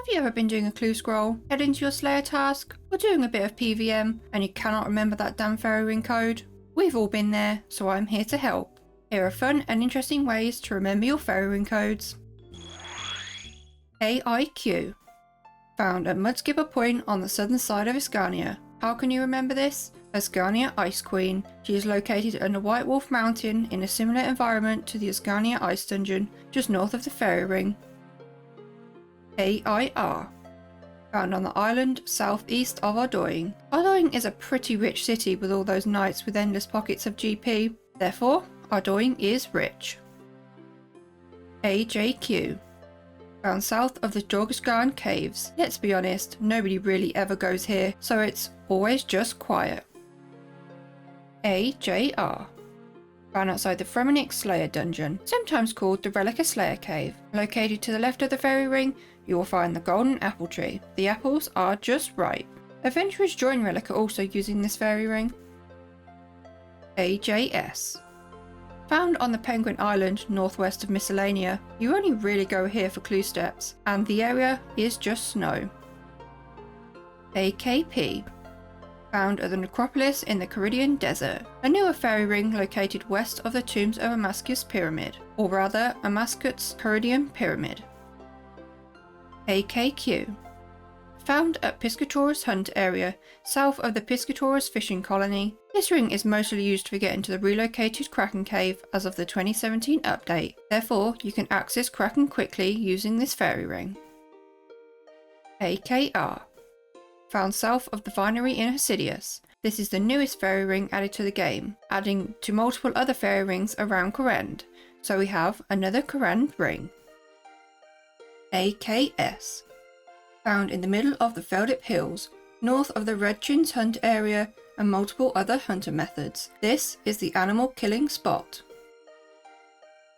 Have you ever been doing a clue scroll, head into your Slayer task, or doing a bit of PVM and you cannot remember that damn fairy ring code? We've all been there, so I'm here to help. Here are fun and interesting ways to remember your fairy ring codes. AIQ. Found at Mudskipper Point on the southern side of Iskania. How can you remember this? Iskania Ice Queen. She is located under White Wolf Mountain in a similar environment to the Iskania Ice Dungeon, just north of the fairy ring. AIR. Found on the island southeast of Ardoying. Ardoying is a pretty rich city with all those knights with endless pockets of GP, therefore Ardoying is rich. AJQ. Found south of the Jorgisgarn Caves. Let's be honest, nobody really ever goes here, so it's always just quiet. AJR. Found outside the Fremennik Slayer dungeon, sometimes called the Relica Slayer Cave. Located to the left of the fairy ring, you will find the golden apple tree. The apples are just ripe. Adventurers join Relica also using this fairy ring. AJS. Found on the Penguin Island northwest of Miscellanea, you only really go here for clue steps, and the area is just snow. AKP. Found at the Necropolis in the Caridian Desert, a newer fairy ring located west of the tombs of Amascus Pyramid, or rather Amascut's Caridian Pyramid. AKQ. Found at Piscatorus Hunt area, south of the Piscatorus fishing colony. This ring is mostly used for getting to the relocated Kraken Cave as of the 2017 update, therefore you can access Kraken quickly using this fairy ring. AKR. Found south of the Vinery in Hosidius. This is the newest fairy ring added to the game, adding to multiple other fairy rings around Korend, so we have another Korend ring. AKS. Found in the middle of the Feldip Hills, north of the Red Chins Hunt area and multiple other hunter methods. This is the animal killing spot.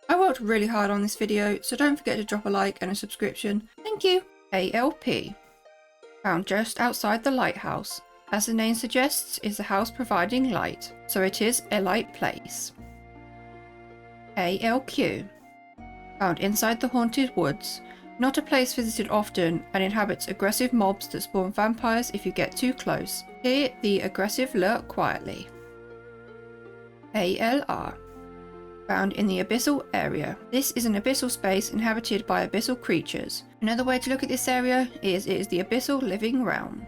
I worked really hard on this video, so don't forget to drop a like and a subscription. Thank you. ALP. Found just outside the lighthouse. As the name suggests, is the house providing light, so it is a light place. ALQ. Found inside the Haunted Woods. Not a place visited often and inhabits aggressive mobs that spawn vampires if you get too close. Here the aggressive lurk quietly. ALR. Found in the abyssal area. This is an abyssal space inhabited by abyssal creatures. Another way to look at this area is it is the abyssal living realm.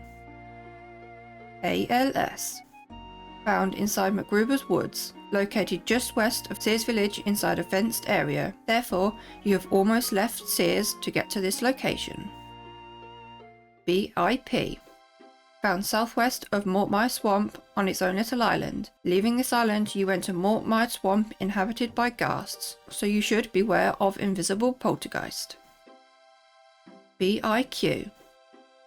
ALS. Found inside McGruber's Woods, located just west of Sears Village inside a fenced area. Therefore, you have almost left Sears to get to this location. BIP. Found southwest of Mortmire Swamp on its own little island. Leaving this island, you enter Mortmire Swamp inhabited by ghasts, so you should beware of invisible poltergeist. BIQ.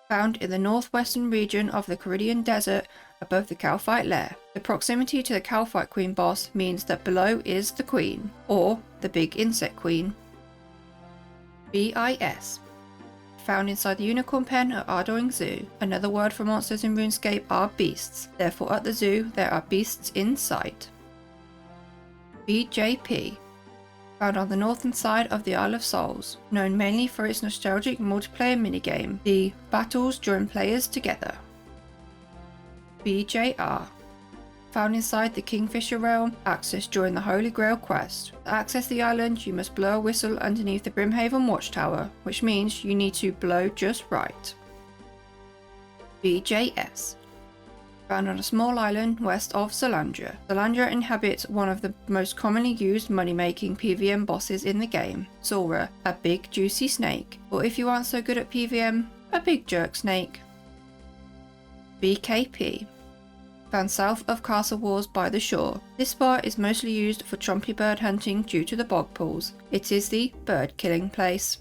Found in the northwestern region of the Caridian Desert above the Calphite Lair. The proximity to the Calphite Queen boss means that below is the Queen, or the Big Insect Queen. BIS. Found inside the Unicorn Pen at Ardoing Zoo. Another word for monsters in RuneScape are beasts, therefore at the zoo there are beasts in sight. BJP. Found on the northern side of the Isle of Souls, known mainly for its nostalgic multiplayer minigame, the Battles Join Players Together. BJR. Found inside the Kingfisher Realm, access during the Holy Grail quest. To access the island, you must blow a whistle underneath the Brimhaven Watchtower, which means you need to blow just right. BJS. Found on a small island west of Salandra. Salandra inhabits one of the most commonly used money-making PVM bosses in the game, Zora, a big juicy snake, or if you aren't so good at PVM, a big jerk snake. BKP. Found south of Castle Walls by the shore. This spot is mostly used for chompy bird hunting due to the bog pools. It is the bird killing place.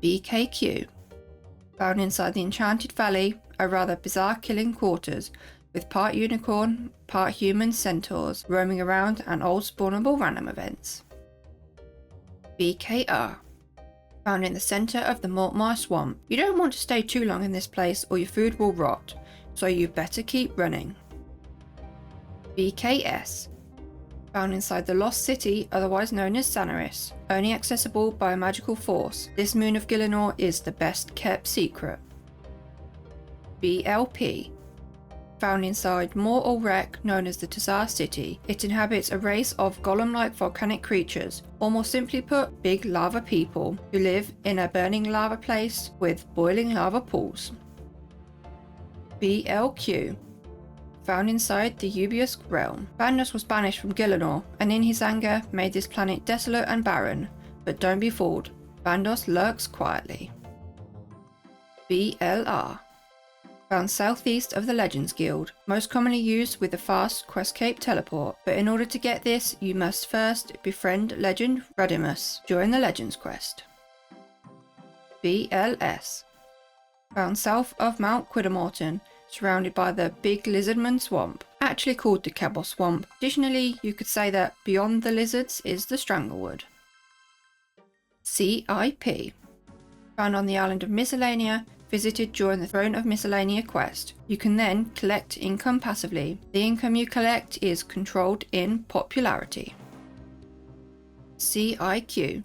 BKQ. Found inside the Enchanted Valley, a rather bizarre killing quarters, with part unicorn, part human centaurs roaming around and old spawnable random events. BKR. Found in the centre of the Mortmire Swamp. You don't want to stay too long in this place or your food will rot, so you better keep running. BKS. found inside the Lost City, otherwise known as Sanaris, only accessible by a magical force. This moon of Gielinor is the best kept secret. BLP, found inside mortal wreck known as the Tazar City. It inhabits a race of golem-like volcanic creatures, or more simply put, big lava people, who live in a burning lava place with boiling lava pools. BLQ, found inside the Ubius realm. Bandos was banished from Gielinor, and in his anger made this planet desolate and barren, but don't be fooled, Bandos lurks quietly. BLR, found southeast of the Legends Guild, most commonly used with the fast Questcape teleport, but in order to get this you must first befriend Legend Radimus during the Legends quest. BLS, found south of Mount Quidamorton, surrounded by the Big Lizardman Swamp, actually called the Cabal Swamp. Additionally, you could say that beyond the lizards is the Stranglewood. CIP, found on the island of Miscellania, visited during the Throne of Miscellania quest. You can then collect income passively. The income you collect is controlled in popularity. CIQ,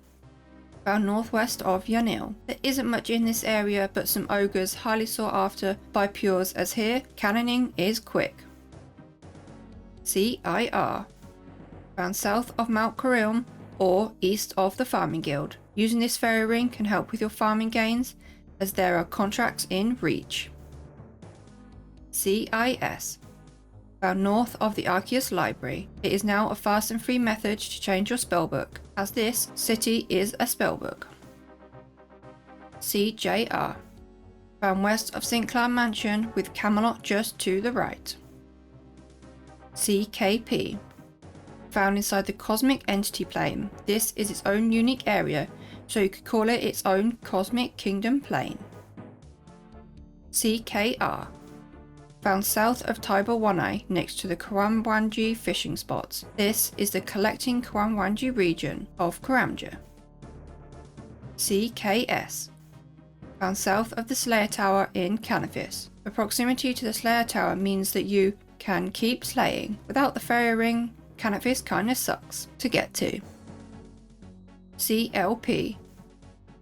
found northwest of Yanil. There isn't much in this area but some ogres highly sought after by pures, as here cannoning is quick. CIR, found south of Mount Corylm or east of the Farming Guild. Using this fairy ring can help with your farming gains, as there are contracts in reach. CIS, found north of the Arceus Library. It is now a fast and free method to change your spellbook, as this city is a spellbook. CJR, found west of St. Cloud Mansion with Camelot just to the right. CKP, found inside the Cosmic Entity Plane. This is its own unique area, so you could call it its own Cosmic Kingdom Plane. CKR, found south of Tiber Wanai next to the Karamwanji fishing spots. This is the collecting Karamwanji region of Karamja. CKS, found south of the Slayer Tower in Canifis. The proximity to the Slayer Tower means that you can keep slaying. Without the fairy ring, Canifis kinda sucks to get to. CLP,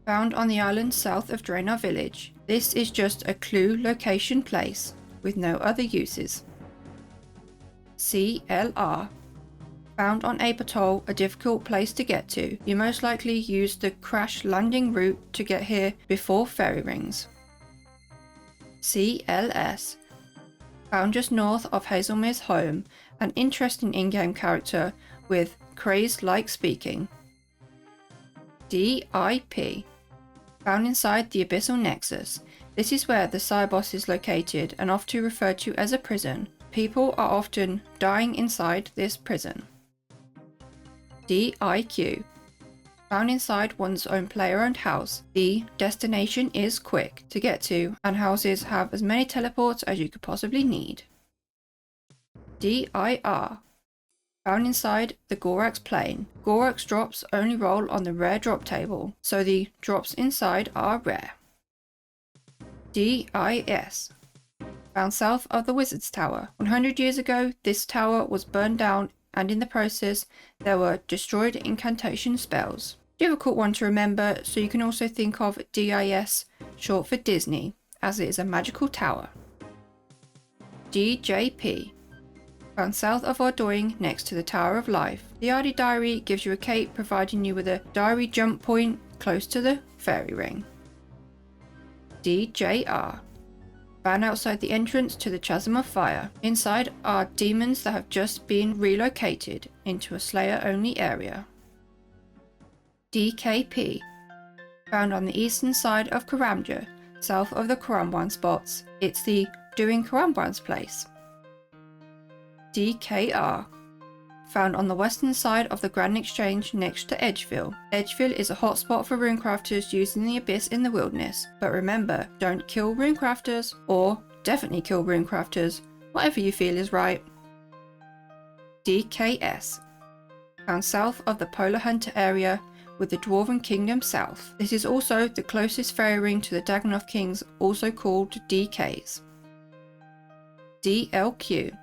found on the island south of Draenor Village. This is just a clue location place with no other uses. CLR, found on Apatol, a difficult place to get to. You most likely use the crash landing route to get here before fairy rings. CLS, found just north of Hazelmere's home, an interesting in-game character with crazed-like speaking. DIP, found inside the Abyssal Nexus. This is where the Cyboss is located and often referred to as a prison. People are often dying inside this prison. DIQ, found inside one's own player-owned house. The destination is quick to get to, and houses have as many teleports as you could possibly need. DIR, found inside the Gorax plane. Gorax drops only roll on the rare drop table, so the drops inside are rare. DIS, found south of the Wizard's Tower. 100 years ago, this tower was burned down, and in the process, there were destroyed incantation spells. Difficult one to remember, so you can also think of DIS, short for Disney, as it is a magical tower. DJP, found south of Ardoying next to the Tower of Life. The Ardy Diary gives you a cape, providing you with a diary jump point close to the fairy ring. DJR, found outside the entrance to the Chasm of Fire. Inside are demons that have just been relocated into a Slayer-only area. DKP, found on the eastern side of Karamja, south of the Karamwan spots. It's the Doing Karamwan's place. DKR, found on the western side of the Grand Exchange next to Edgeville. Edgeville is a hotspot for runecrafters using the Abyss in the wilderness, but remember, don't kill runecrafters, or definitely kill runecrafters, whatever you feel is right. DKS, found south of the Polar Hunter area with the Dwarven Kingdom south. This is also the closest fairy ring to the Dagonoth Kings, also called DKs. DLQ,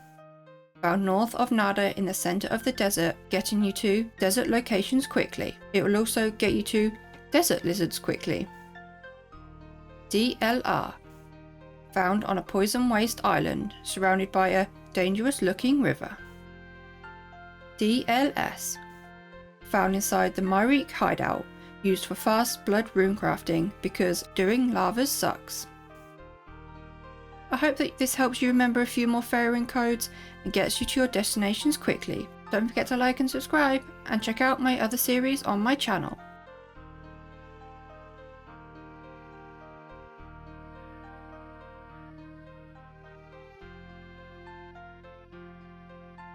found north of Nada in the center of the desert, getting you to desert locations quickly. It will also get you to desert lizards quickly. DLR, found on a poison waste island surrounded by a dangerous looking river. DLS, found inside the Myrique hideout, used for fast blood rune crafting because doing lavas sucks. I hope that this helps you remember a few more fairing codes and gets you to your destinations quickly. Don't forget to like and subscribe, and check out my other series on my channel.